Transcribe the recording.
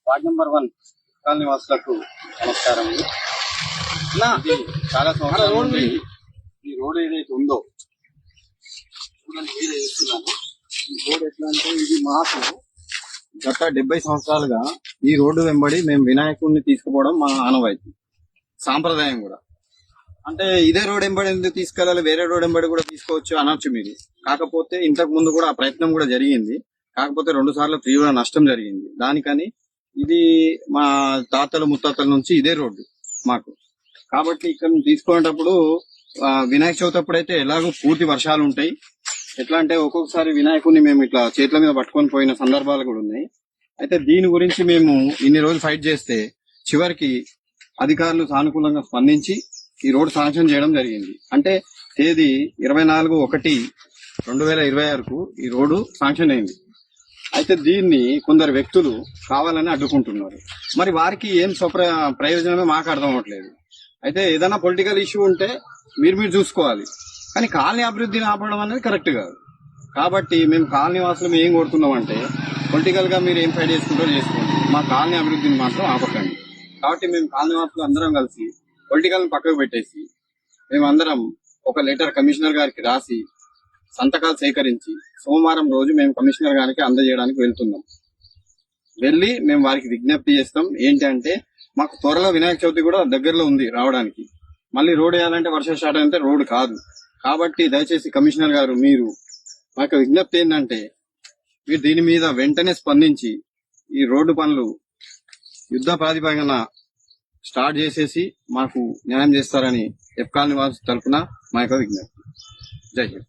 Ward number 1 colony వాసులకు నమస్కారం. ఇది చాలా సంవత్సరాల నుండి ఈ రోడ్ ఏదైతే ఉందో చూడండి, మీరే చేస్తున్నాను. ఈ రోడ్ ఎట్లా అంటే ఇది మాకు గత 70 సంవత్సరాలుగా ఈ రోడ్డు వెంబడి మేము వినాయకుడిని తీసుకుపోవడం మా ఆనవాయితీ, సాంప్రదాయం కూడా. అంటే ఇదే రోడ్ వెంబడి ఎందుకు తీసుకెళ్ళాలి, వేరే రోడ్ వెంబడి కూడా తీసుకోవచ్చు అనొచ్చు మీరు. కాకపోతే ఇంతకు ముందు కూడా ఆ ప్రయత్నం కూడా జరిగింది. కాకపోతే 2 సార్లు తీవ్ర నష్టం జరిగింది. దానికని ఇది మా తాతల ముత్తాతల నుంచి ఇదే రోడ్డు మాకు. కాబట్టి ఇక్కడ తీసుకునేటప్పుడు వినాయక చవితి అప్పుడైతే ఎలాగో పూర్తి వర్షాలు ఉంటాయి. ఎట్లా అంటే ఒక్కొక్కసారి వినాయకుడిని మేము ఇట్లా చేతుల మీద పట్టుకొని పోయిన సందర్భాలు కూడా ఉన్నాయి. అయితే దీని గురించి మేము ఇన్ని రోజులు ఫైట్ చేస్తే చివరికి అధికారులు సానుకూలంగా స్పందించి ఈ రోడ్డు శాంక్షన్ చేయడం జరిగింది. అంటే తేదీ 24/1/2026 ఈ రోడ్డు శాంక్షన్ అయింది. అయితే దీన్ని కొందరు వ్యక్తులు కావాలని అడ్డుకుంటున్నారు. మరి వారికి ఏం ప్రయోజనమే మాకు అర్థం అవ్వట్లేదు. అయితే ఏదైనా పొలిటికల్ ఇష్యూ ఉంటే మీరు చూసుకోవాలి, కానీ కాలనీ అభివృద్ధిని ఆపడం అనేది కరెక్ట్ కాదు. కాబట్టి మేము కాలనీ వాసులు ఏం కోరుతున్నామంటే, పొలిటికల్ గా మీరు ఏం ఫైట్ చేసుకుంటారో చేసుకోండి, మా కాలనీ అభివృద్ధిని మాత్రం ఆపకండి. కాబట్టి మేము కాలనీ వాసులు అందరం కలిసి పొలిటికల్ పక్కకు పెట్టేసి మేమందరం ఒక లెటర్ కమిషనర్ గారికి రాసి సంతకాలు సేకరించి సోమవారం రోజు మేము కమిషనర్ గారికి అందజేయడానికి వెళ్తున్నాం. వెళ్ళి మేము వారికి విజ్ఞప్తి చేస్తాం. ఏంటంటే మాకు త్వరలో వినాయక చవితి కూడా దగ్గరలో ఉంది రావడానికి. మళ్ళీ రోడ్ వేయాలంటే వర్షం స్టార్ట్ అయితే రోడ్ కాదు. కాబట్టి దయచేసి కమిషనర్ గారు మీరు మాకు విజ్ఞప్తి ఏంటంటే, మీరు దీని మీద వెంటనే స్పందించి ఈ రోడ్డు పనులు యుద్ధ ప్రాతిపదికన స్టార్ట్ చేసేసి మాకు న్యాయం చేస్తారని ఎఫ్ కాలనీ వాసు తరఫున మా యొక్క విజ్ఞప్తి. జై హింద్.